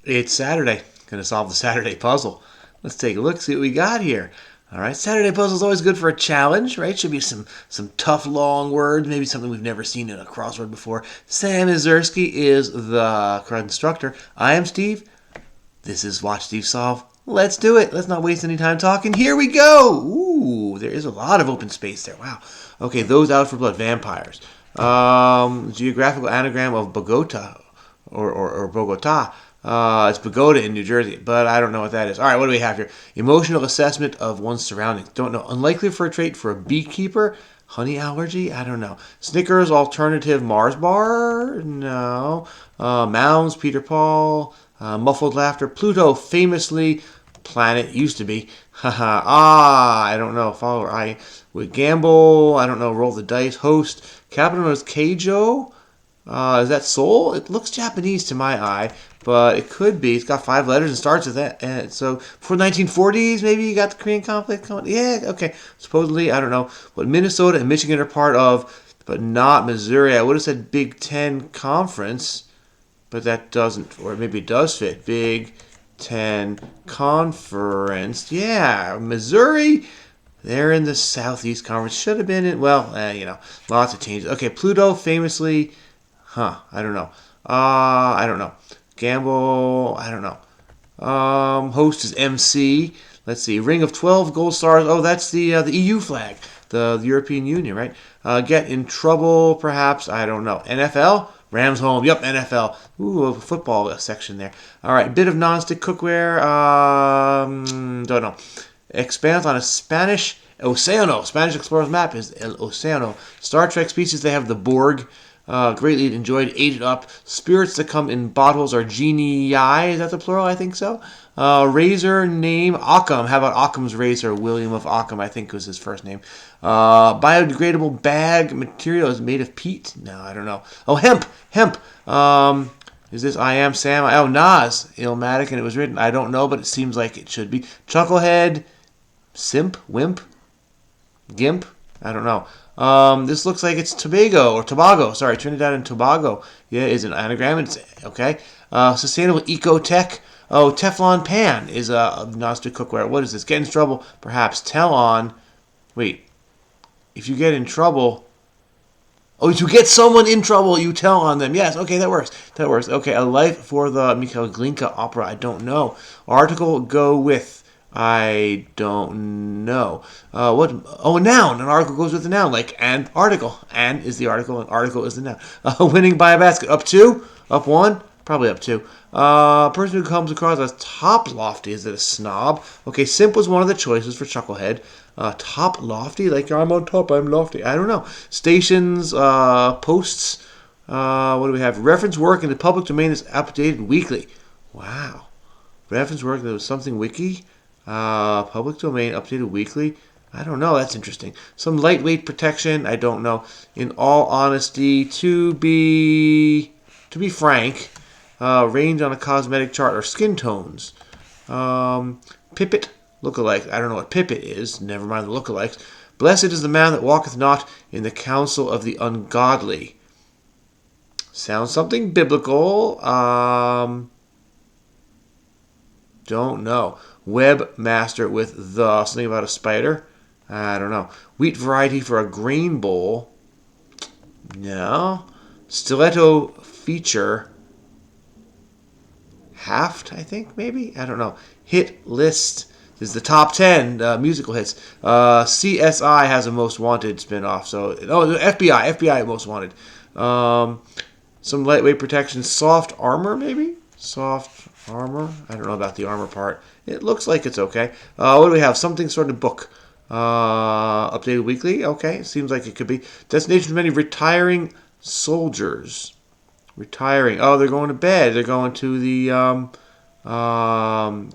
It's Saturday. Going to solve the Saturday puzzle. Let's take a look, see what we got here. All right, Saturday puzzle is always good for a challenge, right? Should be some tough, long words, maybe something we've never seen in a crossword before. Sam Ezersky is the instructor. I am Steve. This is Watch Steve Solve. Let's do it. Let's not waste any time talking. Here we go. Ooh, there is a lot of open space there. Wow. Okay, those out for blood. Vampires. Geographical anagram of Bogota or Bogota. It's Bogota in New Jersey, but I don't know what that is. All right, what do we have here? Emotional assessment of one's surroundings. Don't know. Unlikely for a trait for a beekeeper. Honey allergy? I don't know. Snickers alternative Mars bar? No. Mounds, Peter Paul. Muffled laughter. Pluto, famously planet, used to be. Haha. I don't know. Follower. I would gamble. I don't know. Roll the dice. Host. Capital known as Keijo. Is that Seoul? It looks Japanese to my eye, but it could be. It's got 5 letters and starts with that. So for 1940s, maybe you got the Korean conflict going. Yeah, okay. Supposedly, I don't know. What Minnesota and Michigan are part of, but not Missouri. I would have said Big Ten Conference, but that doesn't, or maybe it does fit. Big Ten Conference. Yeah, Missouri. They're in the Southeast Conference. Should have been in, well, lots of changes. Okay, Pluto famously... I don't know. I don't know. Gamble, I don't know. Host is MC. Let's see. Ring of 12 gold stars. Oh, that's the EU flag. The European Union, right? Get in trouble, perhaps. I don't know. NFL? Rams home. Yep, NFL. Ooh, a football section there. All right. Bit of non-stick cookware. Don't know. Expands on a Spanish Oceano. Spanish explorer's map is El Oceano. Star Trek species, they have the Borg. Greatly enjoyed, ate it up. Spirits that come in bottles are genii. Is that the plural? I think so. Razor name Occam. How about Occam's razor? William of Occam, I think was his first name. Biodegradable bag material is made of peat. No, I don't know. Oh, hemp. Is this I am Sam? Oh, Nas. Illmatic, and it was written. I don't know, but it seems like it should be. Chucklehead. Simp. Wimp. Gimp. I don't know. This looks like it's Tobago. Sorry, Trinidad and Tobago. Yeah, is an anagram. It's okay. Sustainable eco-tech. Oh, Teflon pan is a non-stick cookware. What is this? Get in trouble, perhaps. Tell on. Wait. If you get in trouble. Oh, to get someone in trouble, you tell on them. Yes, okay, that works. Okay, a life for the Mikhail Glinka opera. I don't know. Article go with. I don't know. What? Oh, a noun. An article goes with a noun, like an article. An is the article, and article is the noun. Winning by a basket. Up 2? Up 1? Probably up 2. Person who comes across as top lofty. Is it a snob? Okay, simp was one of the choices for Chucklehead. Top lofty? Like, I'm on top, I'm lofty. I don't know. Stations, posts. What do we have? Reference work in the public domain is updated weekly. Wow. Reference work, there was something wiki. Public domain updated weekly. I don't know. That's interesting. Some lightweight protection. I don't know. In all honesty, to be frank, range on a cosmetic chart or skin tones. Pippet lookalike. I don't know what Pippet is. Never mind the lookalikes. Blessed is the man that walketh not in the counsel of the ungodly. Sounds something biblical. Don't know. Webmaster with the something about a spider. I don't know. Wheat variety for a grain bowl. No. Stiletto feature. Haft, I think, maybe? I don't know. Hit list. This is the top 10 musical hits. CSI has a most wanted spinoff. So, FBI most wanted. Some lightweight protection. Soft armor, maybe? Soft armor. I don't know about the armor part. It looks like it's okay. What do we have? Something sort of book. Updated weekly. Okay, seems like it could be. Destination for many retiring soldiers. Retiring. Oh, they're going to bed. They're going to the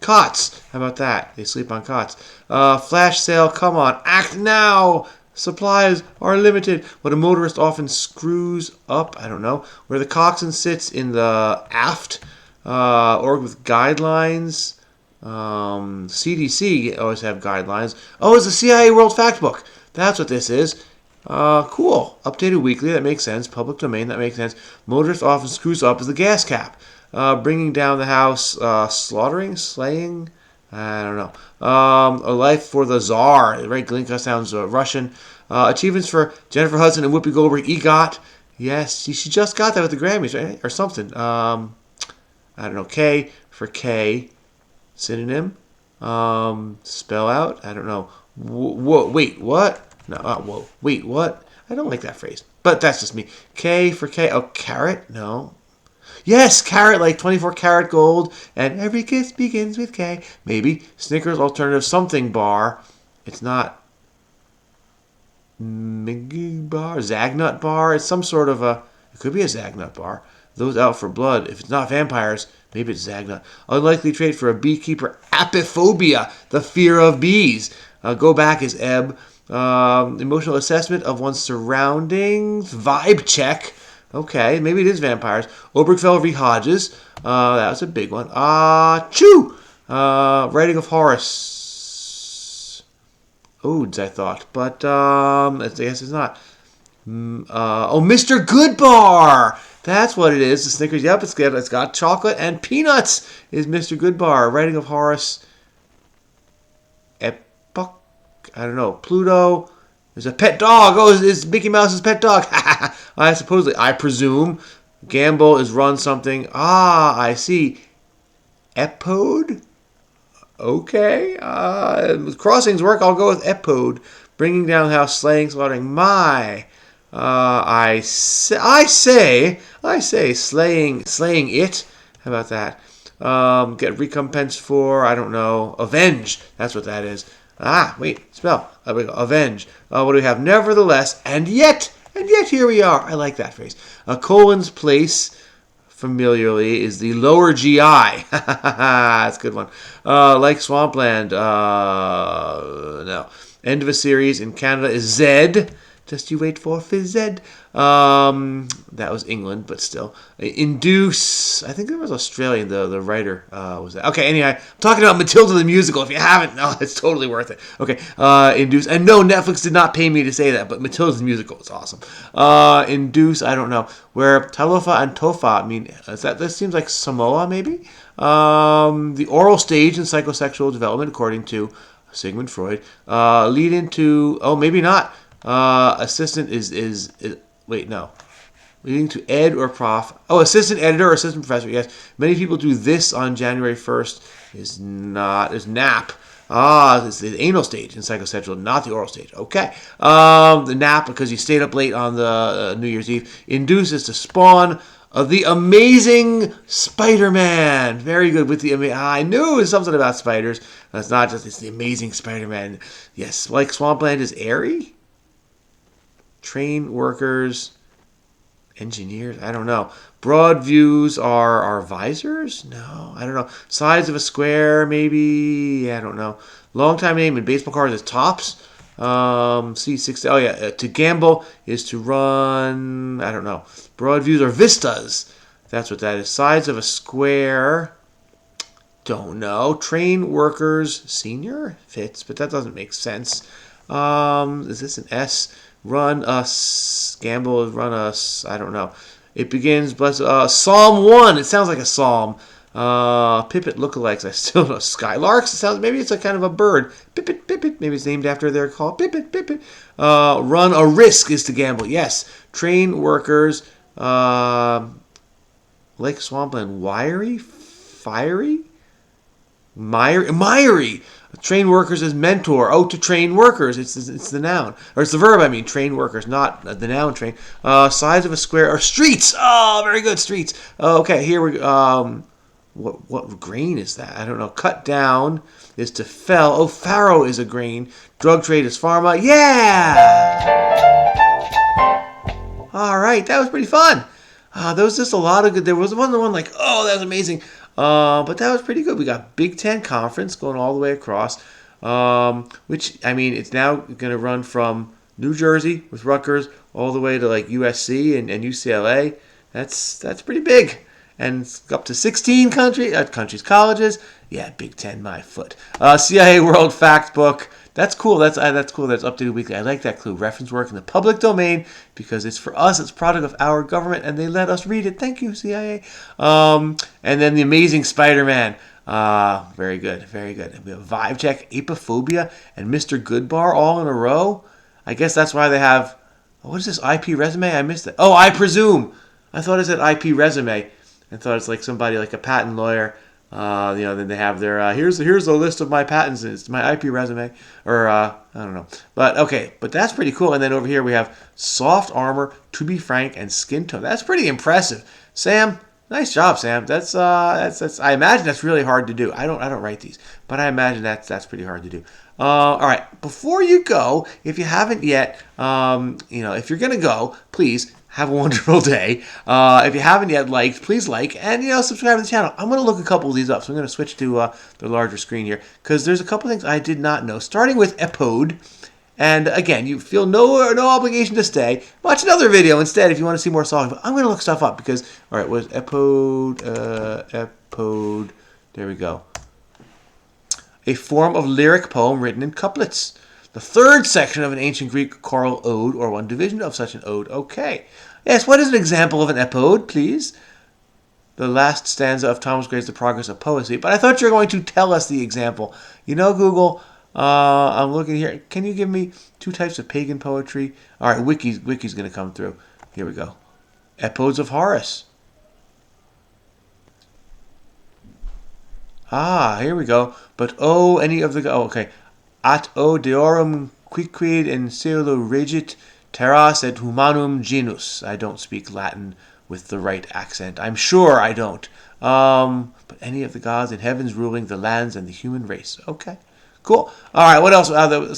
cots. How about that? They sleep on cots. Flash sale. Come on, act now. Supplies are limited. What a motorist often screws up. I don't know. Where the coxswain sits in the aft. Org with guidelines. CDC always have guidelines. Oh, it's the CIA World Factbook. That's what this is. Cool. Updated weekly. That makes sense. Public domain. That makes sense. Motorist often screws up is the gas cap. bringing down the house, slaughtering, slaying. I don't know. A life for the Tsar. Right, Glinka sounds Russian. Achievements for Jennifer Hudson and Whoopi Goldberg. EGOT. Yes, she just got that with the Grammys, right? Or something. I don't know. K for K. Synonym. Spell out. I don't know. Wait, what? No, whoa. Wait, what? I don't like that phrase. But that's just me. K for K. Oh, carrot? No. Yes, carrot, like 24 karat gold. And every kiss begins with K. Maybe. Snickers alternative something bar. It's not Miggy bar, Zagnut bar. It's some sort of a. It could be a Zagnut bar. Those out for blood. If it's not vampires, maybe it's Zagnut. Unlikely trait for a beekeeper. Apiphobia, the fear of bees. Go back is ebb. Emotional assessment of one's surroundings. Vibe check. Okay, maybe it is vampires. Obergefell v. Hodges. That was a big one. Chew. Writing of Horace. Odes, I thought, but I guess it's not. Mr. Goodbar. That's what it is. The Snickers. Yep, it's got chocolate and peanuts. Is Mr. Goodbar. Writing of Horace. Epoch. I don't know. Pluto. There's a pet dog. Oh, is Mickey Mouse's pet dog? I presume. Gamble is run something. I see. Epode. Okay. With crossings work, I'll go with epode. Bringing down the house, slaying, slaughtering. My. I say, slaying it. How about that? Get recompense for, I don't know, avenge. That's what that is. Wait, spell. Avenge. What do we have? Nevertheless, and yet here we are. I like that phrase. Colin's place, familiarly, is the lower GI. That's a good one. Like Swampland. No. End of a series in Canada is Zed. Just you wait for Fizz. That was England, but still. Induce. I think that was Australian. The writer was that. Okay, anyway, I'm talking about Matilda the musical. If you haven't, no, it's totally worth it. Okay, Induce. And no, Netflix did not pay me to say that, but Matilda the musical is awesome. Induce. I don't know. Where Talofa and Tofa mean. This seems like Samoa, maybe? The oral stage in psychosexual development, according to Sigmund Freud. Lead into. Oh, maybe not. Assistant is wait, no. Leading to ed or prof. Oh, assistant editor or assistant professor. Yes. Many people do this on January 1st. Is nap. It's the anal stage in psychosexual, not the oral stage. Okay. The nap because you stayed up late on the New Year's Eve. Induce is to spawn the Amazing Spider-Man. Very good with the I knew it was something about spiders. It's not just, it's the Amazing Spider-Man. Yes. Like Swampland is airy. Train workers, engineers, I don't know. Broad views are visors? No, I don't know. Sides of a square, maybe? I don't know. Long time name in baseball cards is Tops. C6. Oh, yeah. To gamble is to run. I don't know. Broad views are vistas. That's what that is. Sides of a square. Don't know. Train workers, senior? Fits, but that doesn't make sense. Is this an S? Run us. Gamble is run us. I don't know. It begins, Psalm 1. It sounds like a psalm. Pippet lookalikes. I still don't know. Skylarks. It sounds, maybe it's a kind of a bird. Pippet, Pippet. Maybe it's named after their call. Pippet, Pippet. Run a risk is to gamble. Yes. Train workers. Lake Swampland. Wiry? Fiery? Miry. Train workers is mentor. Oh, to train workers. It's the noun. Or it's the verb, I mean. Train workers, not the noun train. Size of a square. Or streets. Oh, very good. Streets. Okay, here we go. What grain is that? I don't know. Cut down is to fell. Oh, farrow is a grain. Drug trade is pharma. Yeah! All right, that was pretty fun. There was just a lot of good. There was one like, oh, that was amazing. But that was pretty good. We got Big Ten Conference going all the way across, which, I mean, it's now going to run from New Jersey with Rutgers all the way to like USC and UCLA. That's pretty big. And it's up to 16 colleges. Yeah, Big Ten, my foot. CIA World Fact Book. That's cool. That's cool. That's updated weekly. I like that clue. Reference work in the public domain because it's for us. It's a product of our government, and they let us read it. Thank you, CIA. And then the Amazing Spider-Man. Very good. Very good. We have Vibe Check, Apophobia, and Mr. Goodbar all in a row. I guess that's why they have. What is this IP resume? I missed it. Oh, I presume. I thought it said IP resume. I thought it's like somebody like a patent lawyer. Then they have their here's a list of my patents. It's my IP resume, or I don't know. But okay, but that's pretty cool. And then over here we have soft armor, to be frank, and skin tone. That's pretty impressive, Sam. Nice job, Sam. That's I imagine that's really hard to do. I don't write these, but I imagine that's pretty hard to do. All right, before you go, if you haven't yet, if you're gonna go, please have a wonderful day. If you haven't yet liked, please like and subscribe to the channel. I'm gonna look a couple of these up, so I'm gonna switch to the larger screen here because there's a couple things I did not know. Starting with epode. And again, you feel no obligation to stay. Watch another video instead if you want to see more songs. But I'm going to look stuff up because, all right, was epode, there we go. A form of lyric poem written in couplets. The third section of an ancient Greek choral ode or one division of such an ode. Okay. Yes, what is an example of an epode, please? The last stanza of Thomas Gray's The Progress of Poesy. But I thought you were going to tell us the example. Google... I'm looking here. Can you give me 2 types of pagan poetry? All right, Wiki's going to come through. Here we go. Epodes of Horace. Here we go. But any of the... okay. At deorum quicquid in caelo regit terras et humanum genus. I don't speak Latin with the right accent. I'm sure I don't. But any of the gods in heavens ruling the lands and the human race. Okay. Cool. All right. What else?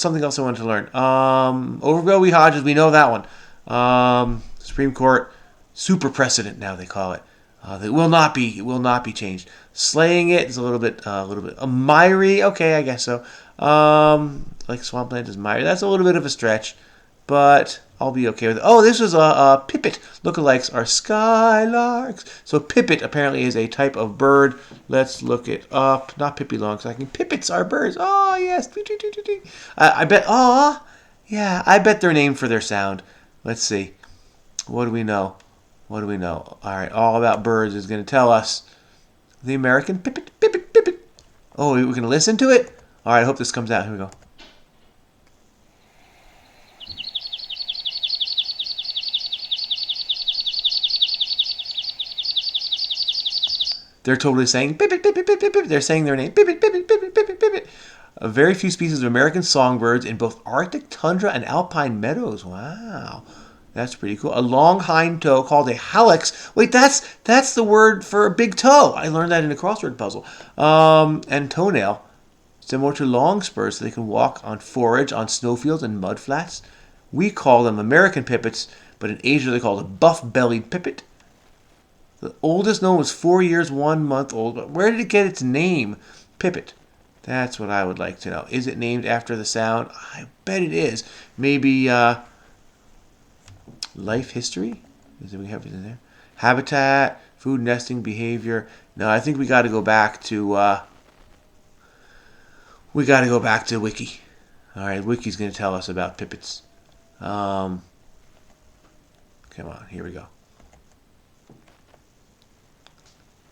Something else I wanted to learn. Overbill v. Hodges. We know that one. Supreme Court super precedent. Now they call it. It will not be changed. Slaying it is a little bit. Miry. Okay, I guess so. Like Swampland is miry. That's a little bit of a stretch, but I'll be okay with it. Oh, this was a pipit. Lookalikes are skylarks. So pipit apparently is a type of bird. Let's look it up. Not Pippi Longstocking. Pipits are birds. Oh, yes. I bet. Oh, yeah. I bet they're named for their sound. Let's see. What do we know? All right. All About Birds is going to tell us the American pipit. Oh, we're going to listen to it? All right. I hope this comes out. Here we go. They're totally saying pipit, pipit, pipit, pipit. They're saying their name. Pipit, pipit, pipit, pipit, pipit. Very few species of American songbirds in both Arctic tundra and alpine meadows. Wow. That's pretty cool. A long hind toe called a hallux. Wait, that's the word for a big toe. I learned that in a crossword puzzle. And toenail. Similar to long spurs, so they can walk on forage on snowfields and mud flats. We call them American pipits, but in Asia they're called a buff-bellied pipit. The oldest known was 4 years, 1 month old. But where did it get its name? Pipit. That's what I would like to know. Is it named after the sound? I bet it is. Maybe life history? Is it, we have it in there? Habitat, food, nesting, behavior. No, I think we got to go back to Wiki. All right, Wiki's going to tell us about pipits. Come on, here we go.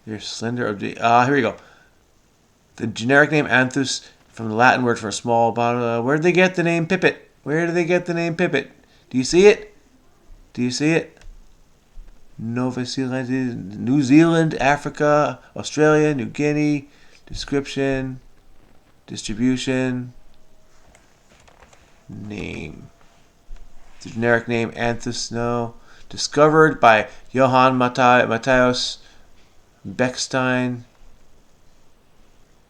Here's slender. Here we go. The generic name Anthus, from the Latin word for a small bottle. Where did they get the name pipit? Do you see it? Nova Zealand, New Zealand, Africa, Australia, New Guinea. Description, distribution, name. The generic name Anthus. No. Discovered by Johann Matthias Beckstein.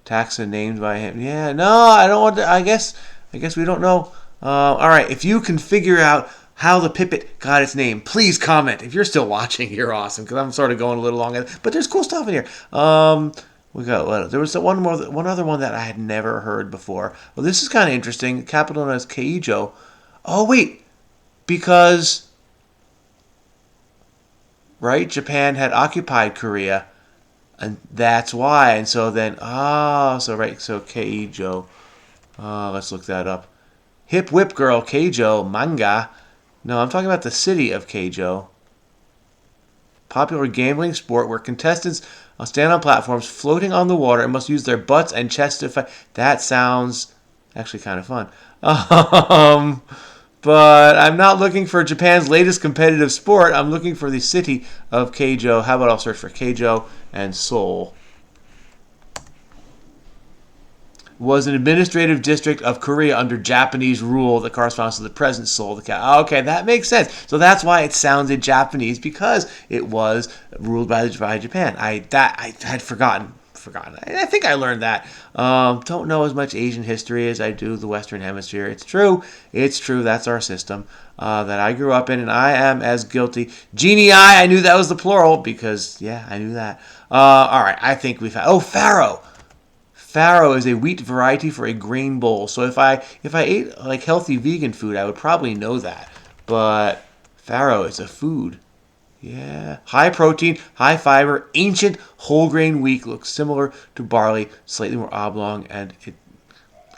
Taxa named by him. Yeah, no, I don't want to. I guess we don't know. All right, if you can figure out how the pipit got its name, please comment. If you're still watching, you're awesome because I'm sort of going a little long. But there's cool stuff in here. We got there was one other one that I had never heard before. Well, this is kind of interesting. Capital known as Keijo. Oh wait, because right, Japan had occupied Korea. And that's why. And so then, so Keijo. Let's look that up. Hip Whip Girl, Keijo, manga. No, I'm talking about the city of Keijo. Popular gambling sport where contestants stand on platforms floating on the water and must use their butts and chests to fight. That sounds actually kind of fun. But I'm not looking for Japan's latest competitive sport. I'm looking for the city of Keijo. How about I'll search for Keijo and Seoul. Was an administrative district of Korea under Japanese rule that corresponds to the present Seoul. Okay, that makes sense. So that's why it sounded Japanese, because it was ruled by Japan. I had forgotten. I think I learned that. Don't know as much Asian history as I do the Western Hemisphere. It's true. That's our system that I grew up in, and I am as guilty. Genii, I knew that was the plural because, yeah, I knew that. All right, I think we've had... Oh, farro. Farro is a wheat variety for a grain bowl. So if I ate like healthy vegan food, I would probably know that. But farro is a food. Yeah. High protein, high fiber, ancient whole grain wheat, looks similar to barley, slightly more oblong, and it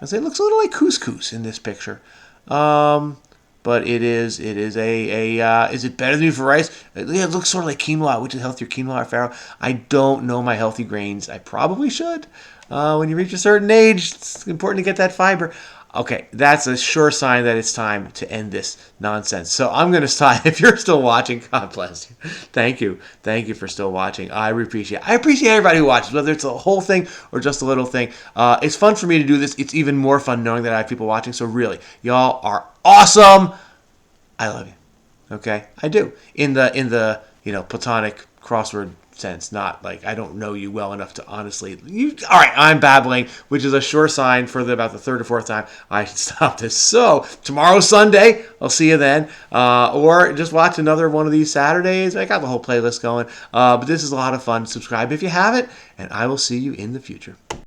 looks a little like couscous in this picture. But is it better than for rice? It looks sort of like quinoa, which is healthier, quinoa or farro. I don't know my healthy grains. I probably should. When you reach a certain age, it's important to get that fiber. Okay, that's a sure sign that it's time to end this nonsense. So I'm going to stop. If you're still watching, God bless you. Thank you for still watching. I appreciate everybody who watches, whether it's a whole thing or just a little thing. It's fun for me to do this. It's even more fun knowing that I have people watching. So really, y'all are awesome. I love you. Okay, I do. In the platonic crossword sense, not like I don't know you well enough to honestly. All right, I'm babbling, which is a sure sign for about the third or fourth time I should stop this. So tomorrow's Sunday. I'll see you then, or just watch another one of these Saturdays. I got the whole playlist going, but this is a lot of fun. Subscribe if you haven't, and I will see you in the future.